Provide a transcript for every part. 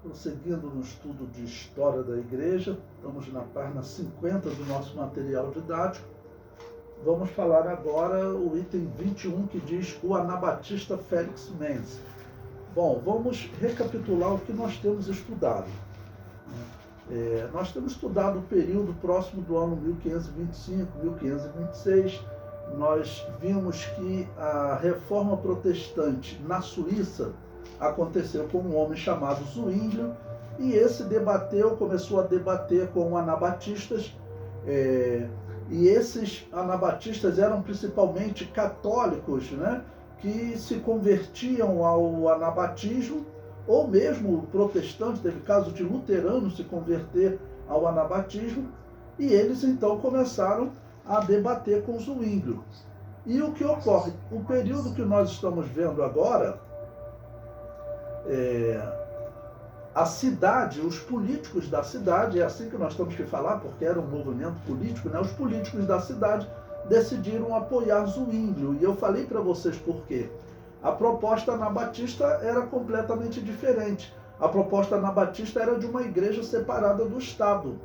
Prosseguindo no estudo de História da Igreja, estamos na página 50 do nosso material didático. Vamos falar agora o item 21, que diz o Anabatista Félix Mengs. Bom, vamos recapitular o que nós temos estudado. Nós temos estudado o período próximo do ano 1525, 1526. Nós vimos que a reforma protestante na Suíça aconteceu com um homem chamado Zwinglio, e esse começou a debater com anabatistas, e esses anabatistas eram principalmente católicos, né, que se convertiam ao anabatismo, ou mesmo protestantes, teve caso de luteranos se converter ao anabatismo, e eles então começaram a debater com Zwinglio. E o que ocorre? O período que nós estamos vendo agora, a cidade, os políticos da cidade, é assim que nós temos que falar, porque era um movimento político, né? Os políticos da cidade decidiram apoiar Zwinglio, e eu falei para vocês por quê. A proposta anabatista era completamente diferente. A proposta anabatista era de uma igreja separada do Estado.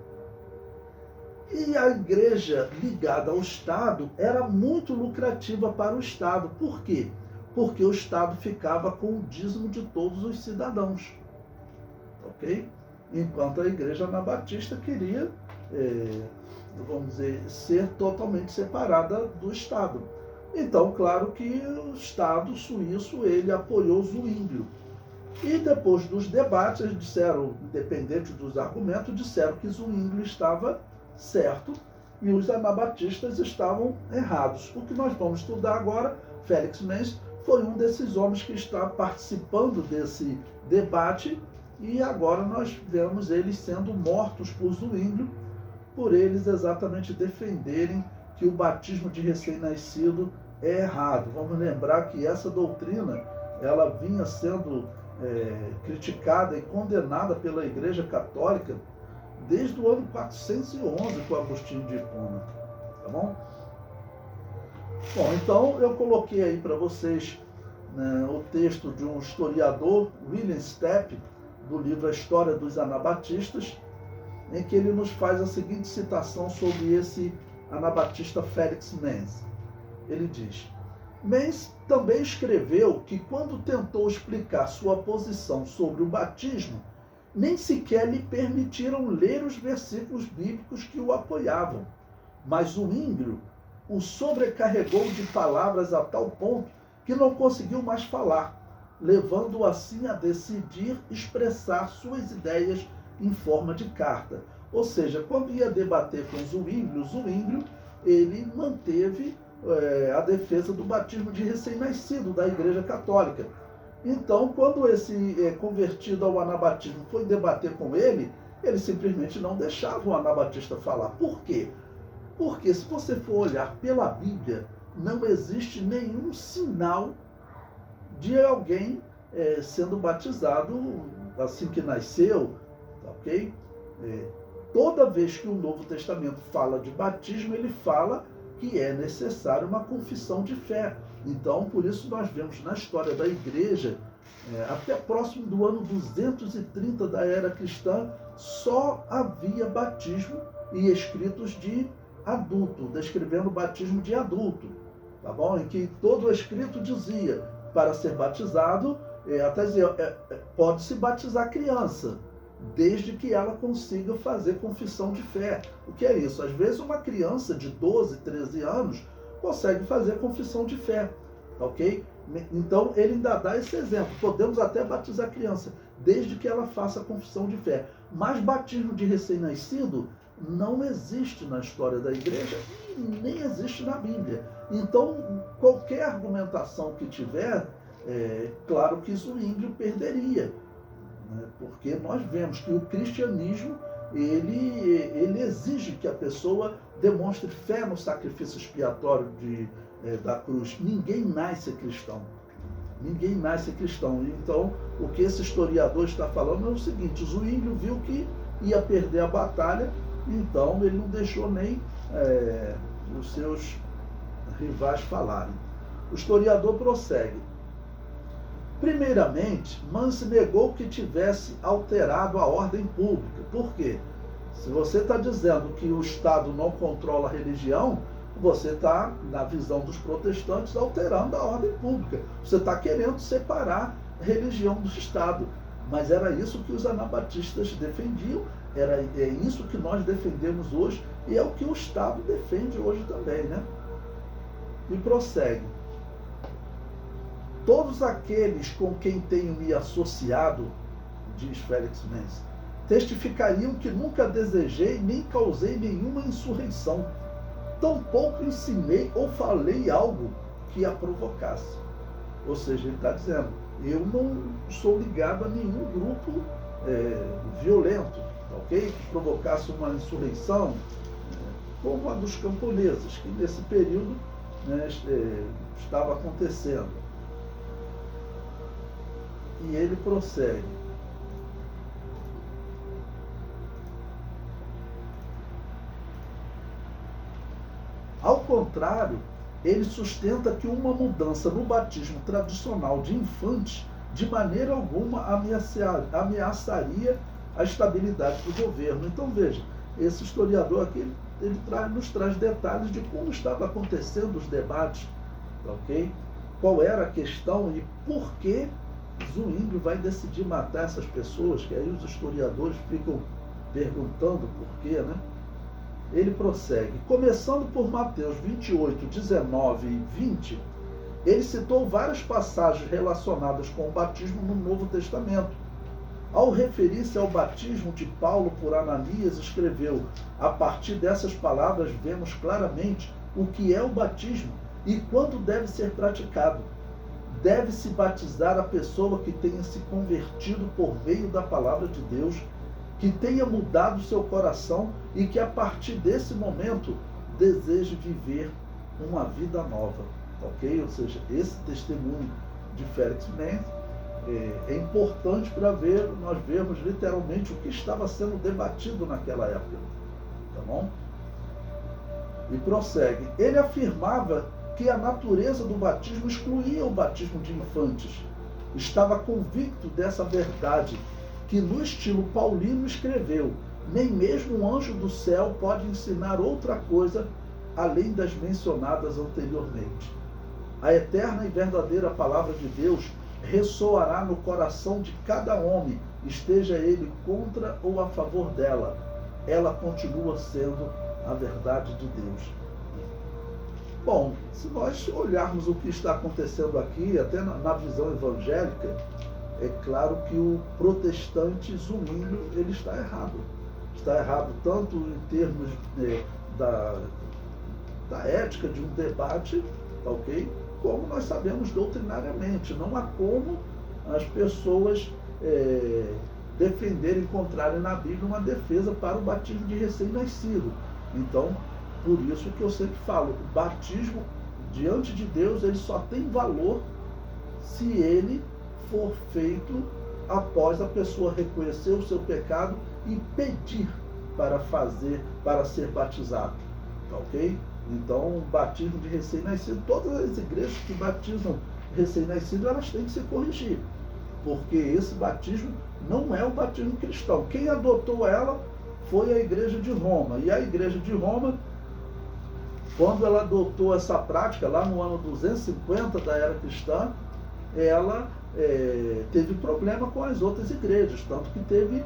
E a igreja ligada ao Estado era muito lucrativa para o Estado. Por quê? Porque o Estado ficava com o dízimo de todos os cidadãos. Ok? Enquanto a igreja anabatista queria, vamos dizer, ser totalmente separada do Estado. Então, claro que o Estado suíço, ele apoiou Zwinglio. E depois dos debates, eles disseram, independente dos argumentos, disseram que Zwinglio estava certo e os anabatistas estavam errados. O que nós vamos estudar agora, Félix Mengs foi um desses homens que está participando desse debate, e agora nós vemos eles sendo mortos por Zwinglio, por eles exatamente defenderem que o batismo de recém-nascido é errado. Vamos lembrar que essa doutrina, ela vinha sendo criticada e condenada pela Igreja Católica desde o ano 411 com Agostinho de Hipona. Tá bom? Bom, então eu coloquei aí para vocês, né, o texto de um historiador, William Stepp, do livro A História dos Anabatistas, em que ele nos faz a seguinte citação sobre esse anabatista Félix Mengs. Ele diz: Mengs também escreveu que, quando tentou explicar sua posição sobre o batismo, nem sequer lhe permitiram ler os versículos bíblicos que o apoiavam, mas Zwinglio o sobrecarregou de palavras a tal ponto que não conseguiu mais falar, levando-o assim a decidir expressar suas ideias em forma de carta. Ou seja, quando ia debater com Zwinglio, ele manteve a defesa do batismo de recém-nascido da Igreja Católica. Então, quando esse convertido ao anabatismo foi debater com ele simplesmente não deixava o anabatista falar. Por quê? Porque se você for olhar pela Bíblia, não existe nenhum sinal de alguém sendo batizado assim que nasceu, ok? Toda vez que o Novo Testamento fala de batismo, ele fala que é necessário uma confissão de fé. Então, por isso nós vemos na história da igreja, até próximo do ano 230 da era cristã, só havia batismo e escritos de adulto, descrevendo o batismo de adulto, tá bom? Em que todo o escrito dizia, para ser batizado, até dizia, pode-se batizar criança, desde que ela consiga fazer confissão de fé. O que é isso? Às vezes uma criança de 12, 13 anos consegue fazer confissão de fé, ok? Então ele ainda dá esse exemplo, podemos até batizar criança, desde que ela faça confissão de fé. Mas batismo de recém-nascido não existe na história da igreja e nem existe na Bíblia. Então, qualquer argumentação que tiver, claro que Zwinglio perderia, né? Porque nós vemos que o cristianismo, ele exige que a pessoa demonstre fé no sacrifício expiatório da cruz. Ninguém nasce cristão. Ninguém nasce cristão. Então, o que esse historiador está falando é o seguinte: Zwinglio viu que ia perder a batalha, então ele não deixou nem os seus rivais falarem. O historiador prossegue. Primeiramente, Mansi negou que tivesse alterado a ordem pública. Por quê? Se você está dizendo que o Estado não controla a religião, você está, na visão dos protestantes, alterando a ordem pública. Você está querendo separar a religião do Estado. Mas era isso que os anabatistas defendiam, é isso que nós defendemos hoje, e é o que o Estado defende hoje também, né? E prossegue. Todos aqueles com quem tenho me associado, diz Félix Mendes, testificariam que nunca desejei nem causei nenhuma insurreição. Tampouco ensinei ou falei algo que a provocasse. Ou seja, ele está dizendo, eu não sou ligado a nenhum grupo violento, ok? Que provocasse uma insurreição, como a dos camponeses, que nesse período, né, estava acontecendo. E ele prossegue. Ao contrário, ele sustenta que uma mudança no batismo tradicional de infantes de maneira alguma ameaçaria a estabilidade do governo. Então veja, esse historiador aqui, ele nos traz detalhes de como estava acontecendo os debates, ok? Qual era a questão e por que Zwingli vai decidir matar essas pessoas, que aí os historiadores ficam perguntando por quê, né? Ele prossegue. Começando por Mateus 28, 19 e 20, ele citou várias passagens relacionadas com o batismo no Novo Testamento. Ao referir-se ao batismo de Paulo por Ananias, escreveu: a partir dessas palavras vemos claramente o que é o batismo e quando deve ser praticado. Deve-se batizar a pessoa que tenha se convertido por meio da palavra de Deus, que tenha mudado seu coração e que a partir desse momento deseje viver uma vida nova, ok? Ou seja, esse testemunho de Félix Mendes é importante para nós vermos literalmente o que estava sendo debatido naquela época, tá bom? E prossegue. Ele afirmava que a natureza do batismo excluía o batismo de infantes. Estava convicto dessa verdade, que no estilo paulino escreveu: nem mesmo um anjo do céu pode ensinar outra coisa além das mencionadas anteriormente. A eterna e verdadeira palavra de Deus ressoará no coração de cada homem, esteja ele contra ou a favor dela. Ela continua sendo a verdade de Deus. Bom, se nós olharmos o que está acontecendo aqui, até na visão evangélica, é claro que o protestante Zwingli, ele está errado. Está errado tanto em termos da ética de um debate, ok? Como nós sabemos doutrinariamente. Não há como as pessoas defenderem, encontrarem na Bíblia uma defesa para o batismo de recém-nascido. Então, por isso que eu sempre falo, o batismo diante de Deus, ele só tem valor se ele for feito após a pessoa reconhecer o seu pecado e pedir para ser batizado, tá ok? Então, o batismo de recém-nascido, todas as igrejas que batizam recém-nascido, elas têm que se corrigir, porque esse batismo não é o batismo cristão. Quem adotou ela foi a igreja de Roma, e a igreja de Roma, quando ela adotou essa prática, lá no ano 250 da era cristã, ela teve problema com as outras igrejas, tanto que teve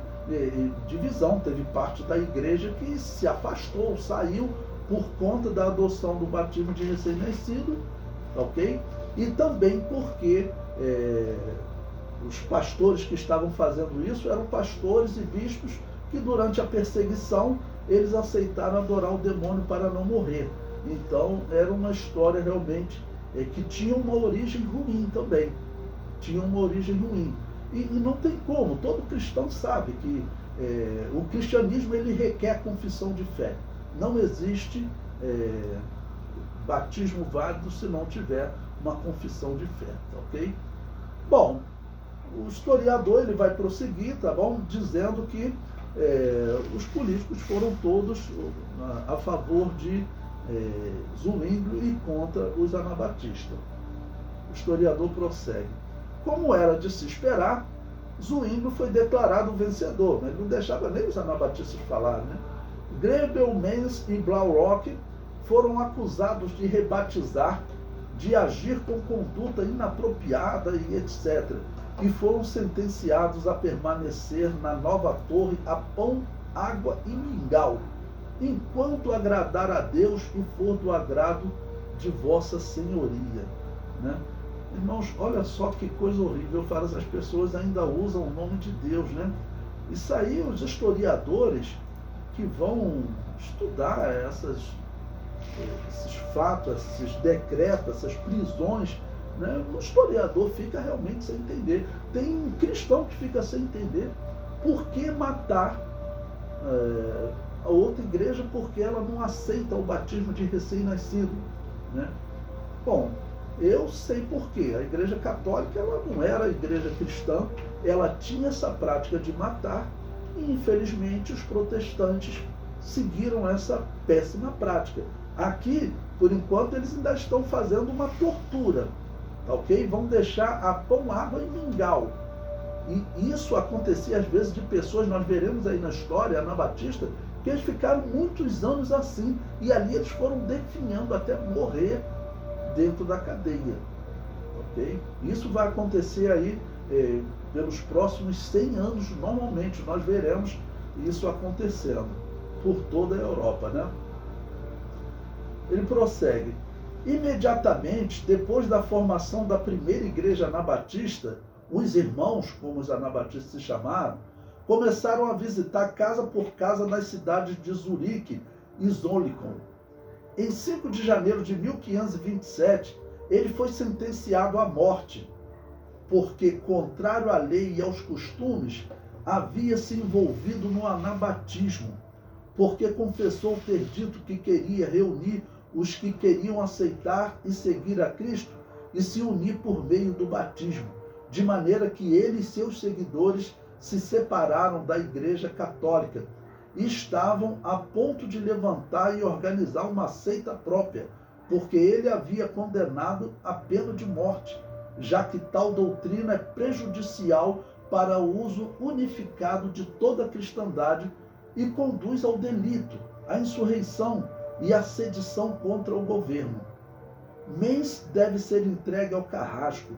divisão, teve parte da igreja que se afastou, saiu por conta da adoção do batismo de recém-nascido, ok? E também porque os pastores que estavam fazendo isso eram pastores e bispos que durante a perseguição eles aceitaram adorar o demônio para não morrer. Então era uma história realmente que tinha uma origem ruim também. Tinha uma origem ruim. E não tem como, todo cristão sabe que o cristianismo ele requer confissão de fé. Não existe batismo válido se não tiver uma confissão de fé, tá ok? Bom, o historiador ele vai prosseguir, tá bom? Dizendo que os políticos foram todos a favor de Zwingli e contra os anabatistas. O historiador prossegue. como era de se esperar, Zwinglio foi declarado vencedor, mas ele não deixava nem os anabatistas falar, né? Grebel, Menz e Blaurock foram acusados de rebatizar, de agir com conduta inapropriada e etc. E foram sentenciados a permanecer na nova torre a pão, água e mingau, enquanto agradar a Deus e for do agrado de vossa senhoria. Né? Irmãos, olha só que coisa horrível, as pessoas ainda usam o nome de Deus, né? Isso aí, os historiadores que vão estudar esses fatos, esses decretos, essas prisões, né? O historiador fica realmente sem entender. Tem um cristão que fica sem entender por que matar a outra igreja porque ela não aceita o batismo de recém-nascido, né? Bom, eu sei por quê. A igreja católica ela não era a igreja cristã, ela tinha essa prática de matar e infelizmente os protestantes seguiram essa péssima prática. Aqui, por enquanto, eles ainda estão fazendo uma tortura, tá ok? Vão deixar a pão, água e mingau. E isso acontecia às vezes de pessoas, nós veremos aí na história, anabatista, que eles ficaram muitos anos assim, e ali eles foram definhando até morrer dentro da cadeia, ok? Isso vai acontecer aí pelos próximos 100 anos, normalmente, nós veremos isso acontecendo por toda a Europa, né? Ele prossegue. Imediatamente, depois da formação da primeira igreja anabatista, os irmãos, como os anabatistas se chamaram, começaram a visitar casa por casa nas cidades de Zurique e Zolikon. Em 5 de janeiro de 1527, ele foi sentenciado à morte, porque, contrário à lei e aos costumes, havia se envolvido no anabatismo, porque confessou ter dito que queria reunir os que queriam aceitar e seguir a Cristo e se unir por meio do batismo, de maneira que ele e seus seguidores se separaram da Igreja Católica e estavam a ponto de levantar e organizar uma seita própria, porque ele havia condenado a pena de morte, já que tal doutrina é prejudicial para o uso unificado de toda a cristandade e conduz ao delito, à insurreição e à sedição contra o governo. Menz deve ser entregue ao carrasco,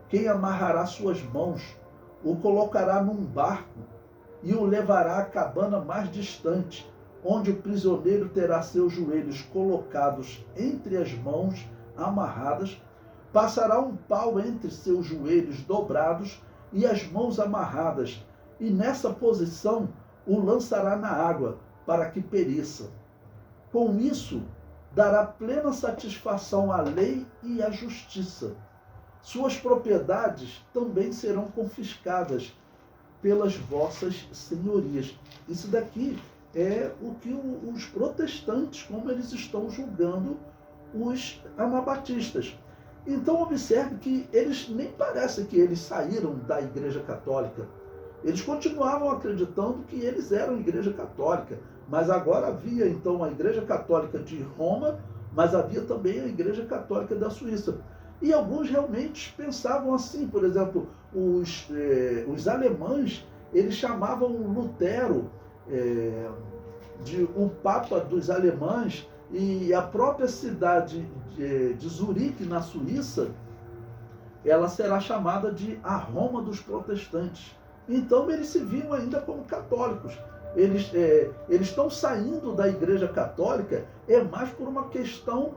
quem amarrará suas mãos, o colocará num barco e o levará à cabana mais distante, onde o prisioneiro terá seus joelhos colocados entre as mãos amarradas, passará um pau entre seus joelhos dobrados e as mãos amarradas, e nessa posição o lançará na água, para que pereça. Com isso, dará plena satisfação à lei e à justiça. Suas propriedades também serão confiscadas pelas vossas senhorias. Isso daqui é o que os protestantes, como eles estão julgando os anabatistas. Então observe que eles nem parece que eles saíram da Igreja Católica. Eles continuavam acreditando que eles eram Igreja Católica, mas agora havia então a Igreja Católica de Roma, mas havia também a Igreja Católica da Suíça. E alguns realmente pensavam assim, por exemplo, os alemães, eles chamavam Lutero de o Papa dos Alemães, e a própria cidade de Zurique, na Suíça, ela será chamada de a Roma dos protestantes. Então eles se viam ainda como católicos. Eles estão saindo da Igreja Católica mais por uma questão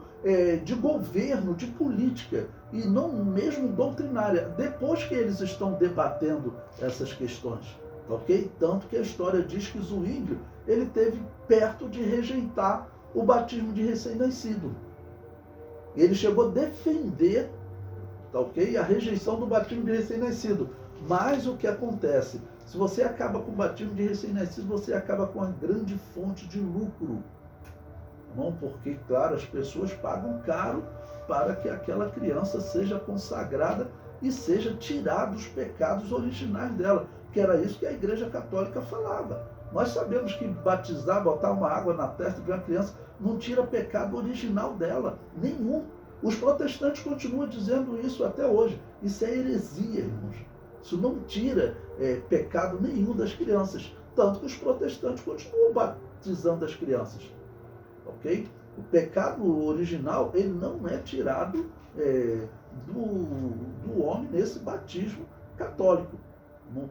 de governo, de política, e não mesmo doutrinária, depois que eles estão debatendo essas questões. Ok? Tanto que a história diz que Zwinglio, ele teve perto de rejeitar o batismo de recém-nascido. Ele chegou a defender, tá ok? A rejeição do batismo de recém-nascido. Mas o que acontece? Se você acaba com o batismo de recém-nascido, você acaba com uma grande fonte de lucro. Não, porque, claro, as pessoas pagam caro para que aquela criança seja consagrada e seja tirada os pecados originais dela, que era isso que a Igreja Católica falava. Nós sabemos que batizar, botar uma água na testa de uma criança, não tira pecado original dela, nenhum. Os protestantes continuam dizendo isso até hoje. Isso é heresia, irmãos. Isso não tira pecado nenhum das crianças. Tanto que os protestantes continuam batizando as crianças. Ok? O pecado original, ele não é tirado do homem nesse batismo católico.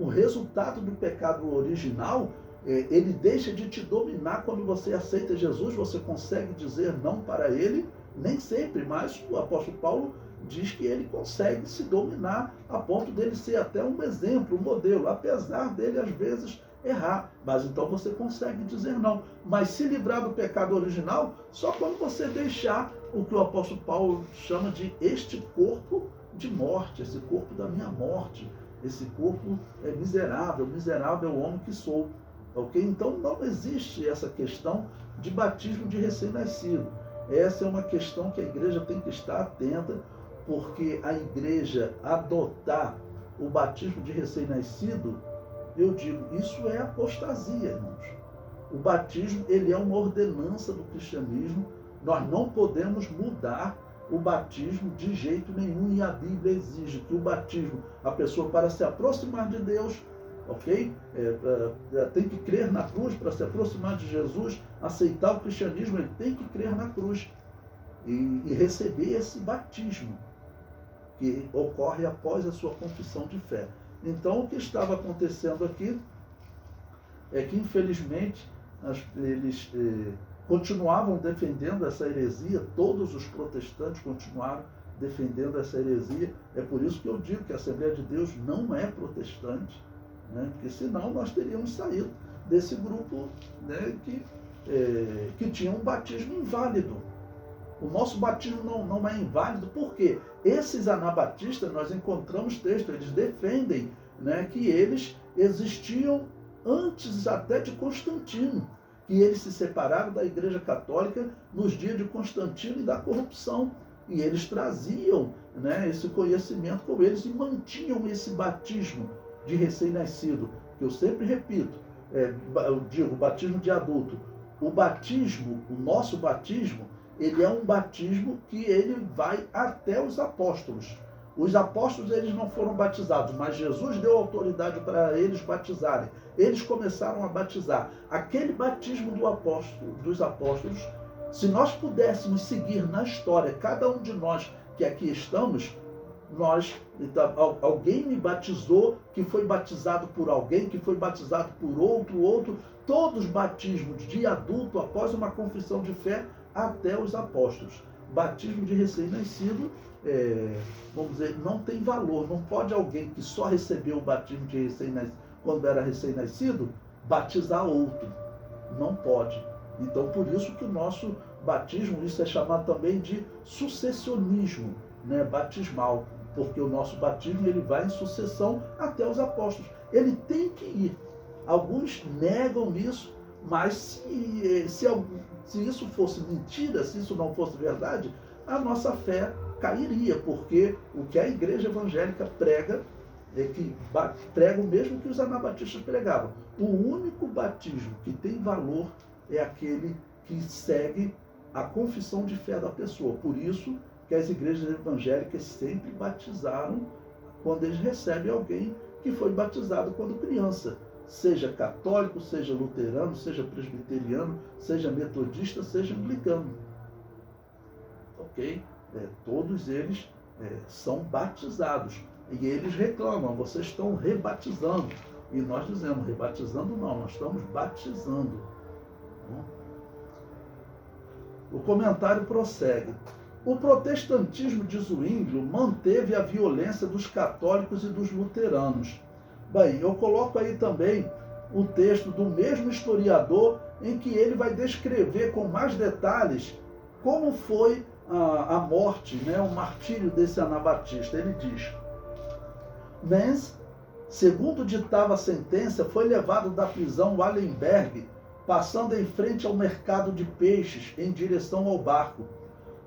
O resultado do pecado original, ele deixa de te dominar quando você aceita Jesus, você consegue dizer não para ele, nem sempre, mas o apóstolo Paulo diz que ele consegue se dominar a ponto dele ser até um exemplo, um modelo, apesar dele às vezes errar. Mas então você consegue dizer não. Mas se livrar do pecado original, só quando você deixar o que o apóstolo Paulo chama de este corpo de morte, esse corpo da minha morte, esse corpo é miserável, miserável é o homem que sou. Ok? Então não existe essa questão de batismo de recém-nascido. Essa é uma questão que a igreja tem que estar atenta, porque a igreja adotar o batismo de recém-nascido, eu digo, isso é apostasia, irmãos. O batismo, ele é uma ordenança do cristianismo. Nós não podemos mudar o batismo de jeito nenhum, e a Bíblia exige que o batismo, a pessoa para se aproximar de Deus, ok? Tem que crer na cruz para se aproximar de Jesus, aceitar o cristianismo, ele tem que crer na cruz e receber esse batismo que ocorre após a sua confissão de fé. Então, o que estava acontecendo aqui é que, infelizmente, eles continuavam defendendo essa heresia, todos os protestantes continuaram defendendo essa heresia. É por isso que eu digo que a Assembleia de Deus não é protestante, né? Porque senão nós teríamos saído desse grupo, né, que tinha um batismo inválido. O nosso batismo não é inválido, por quê? Esses anabatistas, nós encontramos texto, eles defendem, né, que eles existiam antes até de Constantino, que eles se separaram da Igreja Católica nos dias de Constantino e da corrupção. E eles traziam, né, esse conhecimento com eles e mantinham esse batismo de recém-nascido, que eu sempre repito, eu digo, batismo de adulto. O batismo, o nosso batismo, ele é um batismo que ele vai até os apóstolos. Os apóstolos, eles não foram batizados, mas Jesus deu autoridade para eles batizarem. Eles começaram a batizar. Aquele batismo dos apóstolos, se nós pudéssemos seguir na história, cada um de nós que aqui estamos, alguém me batizou, que foi batizado por alguém, que foi batizado por outro, todos batismos de adulto após uma confissão de fé até os apóstolos. Batismo de recém-nascido, vamos dizer, não tem valor. Não pode alguém que só recebeu o batismo de recém-nascido quando era recém-nascido batizar outro. Não pode. Então, por isso que o nosso batismo, isso é chamado também de sucessionismo, né, batismal, porque o nosso batismo ele vai em sucessão até os apóstolos. Ele tem que ir. Alguns negam isso, mas se isso fosse mentira, se isso não fosse verdade, a nossa fé cairia, porque o que a igreja evangélica prega é que prega o mesmo que os anabatistas pregavam. O único batismo que tem valor é aquele que segue a confissão de fé da pessoa. Por isso que as igrejas evangélicas sempre batizaram quando eles recebem alguém que foi batizado quando criança. Seja católico, seja luterano, seja presbiteriano, seja metodista, seja anglicano. Ok? Todos eles são batizados. E eles reclamam, vocês estão rebatizando. E nós dizemos, rebatizando não, nós estamos batizando. O comentário prossegue. O protestantismo de Zwinglio manteve a violência dos católicos e dos luteranos. Bem, eu coloco aí também o texto do mesmo historiador em que ele vai descrever com mais detalhes como foi a morte, né, o martírio desse anabatista. Ele diz: Menz, segundo ditava a sentença, foi levado da prisão Wallenberg, passando em frente ao mercado de peixes em direção ao barco.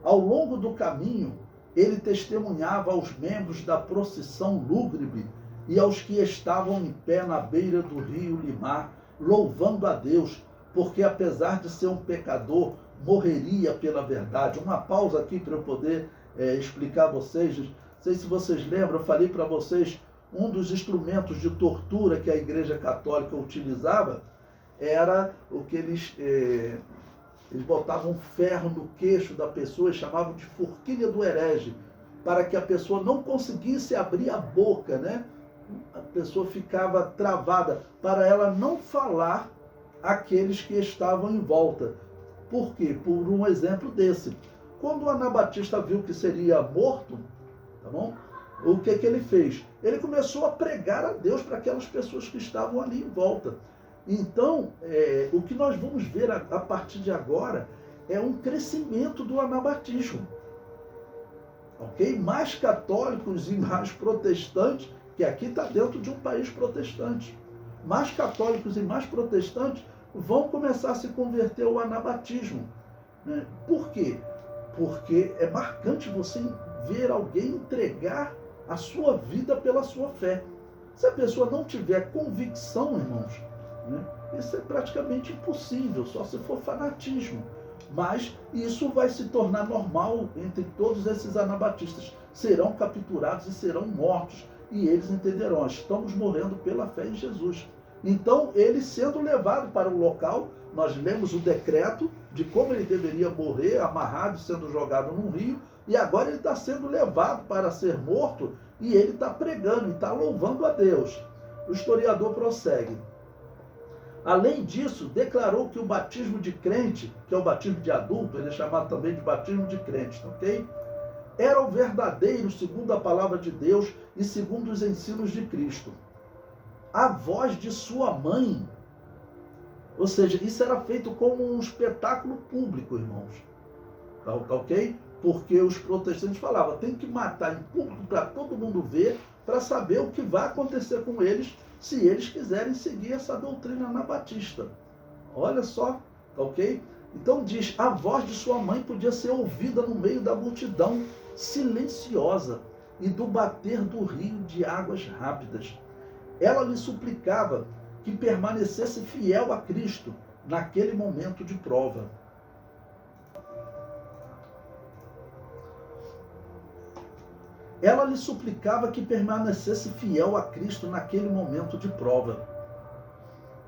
Ao longo do caminho, ele testemunhava aos membros da procissão lúgubre e aos que estavam em pé na beira do rio Limar, louvando a Deus, porque apesar de ser um pecador, morreria pela verdade. Uma pausa aqui para eu poder explicar a vocês. Não sei se vocês lembram, eu falei para vocês, um dos instrumentos de tortura que a Igreja Católica utilizava era o que eles botavam ferro no queixo da pessoa e chamavam de forquilha do herege, para que a pessoa não conseguisse abrir a boca, né? A pessoa ficava travada, para ela não falar àqueles que estavam em volta. Por quê? Por um exemplo desse. Quando o Anabatista viu que seria morto, tá bom? O que ele fez? Ele começou a pregar a Deus para aquelas pessoas que estavam ali em volta. Então, o que nós vamos ver a partir de agora é um crescimento do anabatismo. Ok? Mais católicos e mais protestantes, que aqui está dentro de um país protestante. Mais católicos e mais protestantes vão começar a se converter ao anabatismo. Né? Por quê? Porque é marcante você ver alguém entregar a sua vida pela sua fé. Se a pessoa não tiver convicção, irmãos, né, isso é praticamente impossível, só se for fanatismo. Mas isso vai se tornar normal entre todos esses anabatistas. Serão capturados e serão mortos. E eles entenderão, estamos morrendo pela fé em Jesus. Então, ele sendo levado para o local, nós lemos o decreto de como ele deveria morrer, amarrado, sendo jogado num rio, e agora ele está sendo levado para ser morto, e ele está pregando, e está louvando a Deus. O historiador prossegue. Além disso, declarou que o batismo de crente, que é o batismo de adulto, ele é chamado também de batismo de crente, ok? Era o verdadeiro, segundo a palavra de Deus e segundo os ensinos de Cristo. A voz de sua mãe, ou seja, isso era feito como um espetáculo público, irmãos. Tá ok? Porque os protestantes falavam, tem que matar em público para todo mundo ver, para saber o que vai acontecer com eles, se eles quiserem seguir essa doutrina anabatista. Olha só, tá ok? Então diz, a voz de sua mãe podia ser ouvida no meio da multidão silenciosa e do bater do rio de águas rápidas. Ela lhe suplicava que permanecesse fiel a Cristo naquele momento de prova. Ela lhe suplicava que permanecesse fiel a Cristo naquele momento de prova.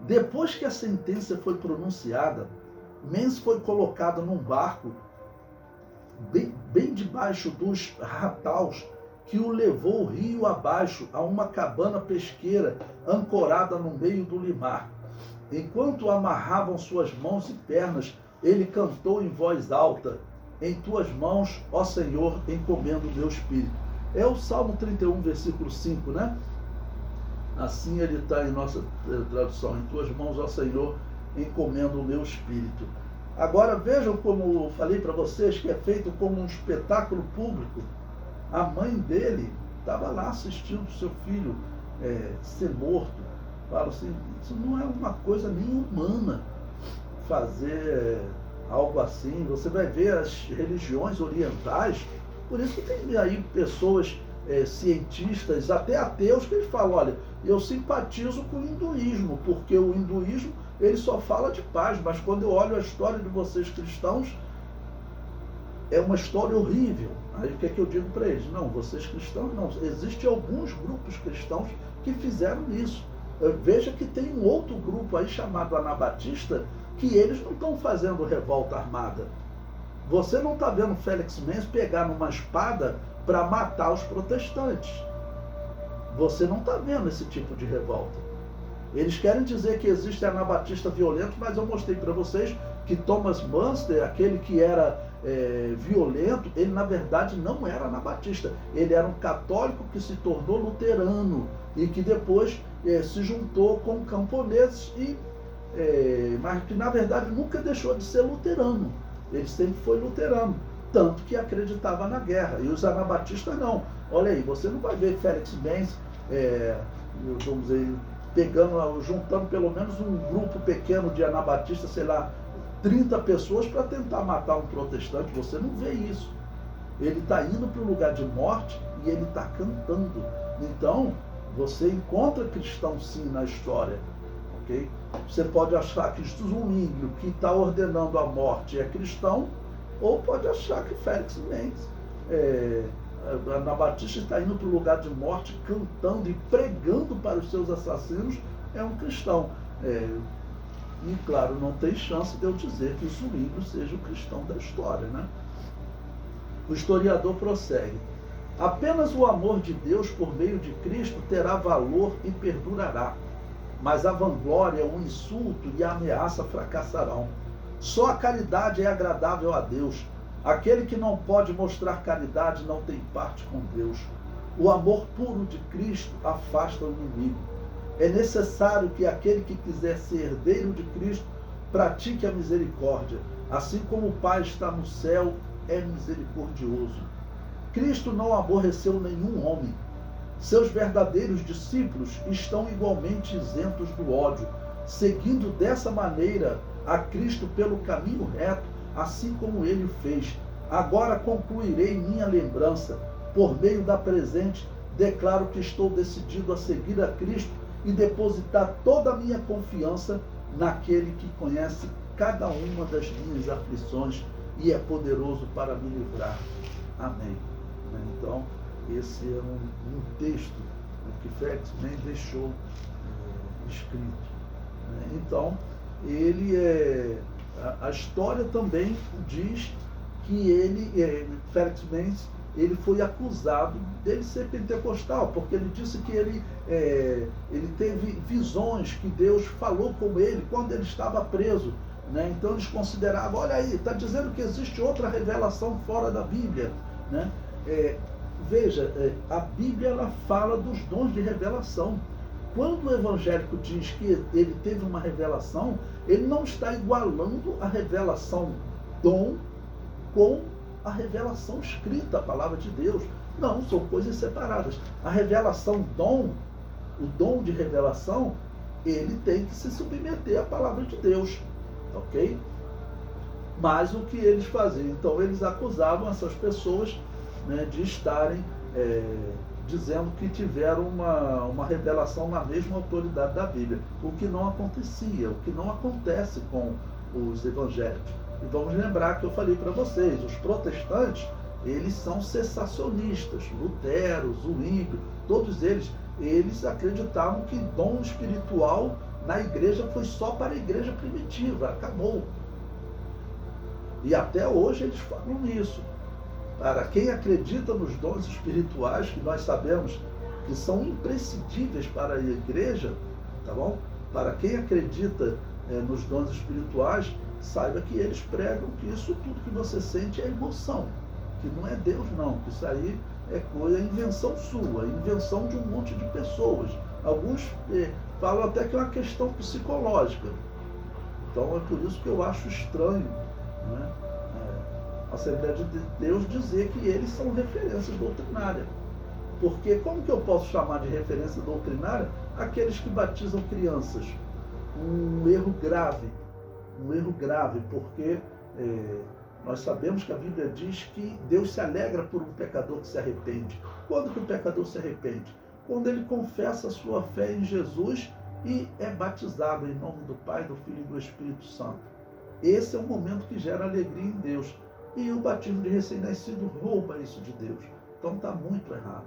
Depois que a sentença foi pronunciada, Mens foi colocado num barco bem debaixo dos rataus que o levou rio abaixo a uma cabana pesqueira ancorada no meio do limar. Enquanto amarravam suas mãos e pernas, ele cantou em voz alta, em tuas mãos, ó Senhor, encomendo o meu espírito. É o Salmo 31, versículo 5, né? Assim ele está em nossa tradução. Em tuas mãos, ó Senhor, encomendo o meu espírito. Agora vejam como eu falei para vocês que é feito como um espetáculo público. A mãe dele estava lá assistindo seu filho ser morto. Fala assim, isso não é uma coisa nem humana fazer algo assim. Você vai ver as religiões orientais. Por isso que tem aí pessoas cientistas, até ateus, que eles falam, olha, eu simpatizo com o hinduísmo, porque o hinduísmo ele só fala de paz, mas quando eu olho a história de vocês cristãos, é uma história horrível. Aí o que é que eu digo para eles? Não, vocês cristãos não. Existem alguns grupos cristãos que fizeram isso. Veja que tem um outro grupo aí chamado Anabatista, que eles não estão fazendo revolta armada. Você não está vendo Félix Mendes pegar numa espada para matar os protestantes. Você não está vendo esse tipo de revolta. Eles querem dizer que existe anabatista violento, mas eu mostrei para vocês que Thomas Munster, aquele que era violento, ele na verdade não era anabatista. Ele era um católico que se tornou luterano e que depois se juntou com camponeses, mas que na verdade nunca deixou de ser luterano. Ele sempre foi luterano, tanto que acreditava na guerra. E os anabatistas não. Olha aí, você não vai ver Félix Mendes, vamos dizer, juntando pelo menos um grupo pequeno de anabatistas, sei lá, 30 pessoas para tentar matar um protestante. Você não vê isso. Ele está indo para o lugar de morte e ele está cantando. Então, você encontra cristão sim na história. Okay? Você pode achar que Zwinglio, que está ordenando a morte, é cristão, ou pode achar que Félix Mendes Ana Batista está indo para o lugar de morte, cantando e pregando para os seus assassinos, é um cristão. E claro, não tem chance de eu dizer que o Zwinglio seja o cristão da história, né? O historiador prossegue. Apenas o amor de Deus por meio de Cristo terá valor e perdurará. Mas a vanglória, o insulto e a ameaça fracassarão. Só a caridade é agradável a Deus. Aquele que não pode mostrar caridade não tem parte com Deus. O amor puro de Cristo afasta o inimigo. É necessário que aquele que quiser ser herdeiro de Cristo pratique a misericórdia, assim como o Pai está no céu, é misericordioso. Cristo não aborreceu nenhum homem. Seus verdadeiros discípulos estão igualmente isentos do ódio, seguindo dessa maneira a Cristo pelo caminho reto, assim como ele o fez. Agora concluirei minha lembrança. Por meio da presente, declaro que estou decidido a seguir a Cristo e depositar toda a minha confiança naquele que conhece cada uma das minhas aflições e é poderoso para me livrar. Amém. Então, esse é um texto que Félix Mendes deixou escrito. Então, a história também diz que Félix Mendes, ele foi acusado dele ser pentecostal, porque ele disse que ele teve visões que Deus falou com ele quando ele estava preso. Então eles consideravam, olha aí, está dizendo que existe outra revelação fora da Bíblia. Veja, a Bíblia ela fala dos dons de revelação. Quando o evangélico diz que ele teve uma revelação, ele não está igualando a revelação dom com a revelação escrita, a palavra de Deus. Não, são coisas separadas. A revelação dom, o dom de revelação, ele tem que se submeter à palavra de Deus. Ok? Mas o que eles faziam? Então eles acusavam essas pessoas de estarem dizendo que tiveram uma revelação na mesma autoridade da Bíblia, o que não acontecia, o que não acontece com os evangélicos. E vamos lembrar que eu falei para vocês, os protestantes, eles são cessacionistas, Lutero, Zwinglio, todos eles acreditavam que dom espiritual na igreja foi só para a igreja primitiva, acabou. E até hoje eles falam nisso. Para quem acredita nos dons espirituais, que nós sabemos que são imprescindíveis para a igreja, tá bom? Para quem acredita nos dons espirituais, saiba que eles pregam que isso tudo que você sente é emoção, que não é Deus não, que isso aí é invenção sua, invenção de um monte de pessoas. Alguns falam até que é uma questão psicológica. Então é por isso que eu acho estranho, a Assembleia de Deus dizer que eles são referências doutrinárias. Porque como que eu posso chamar de referência doutrinária aqueles que batizam crianças? Um erro grave, porque nós sabemos que a Bíblia diz que Deus se alegra por um pecador que se arrepende. Quando que o pecador se arrepende? Quando ele confessa a sua fé em Jesus e é batizado em nome do Pai, do Filho e do Espírito Santo. Esse é o momento que gera alegria em Deus. E o batismo de recém-nascido rouba isso de Deus. Então está muito errado.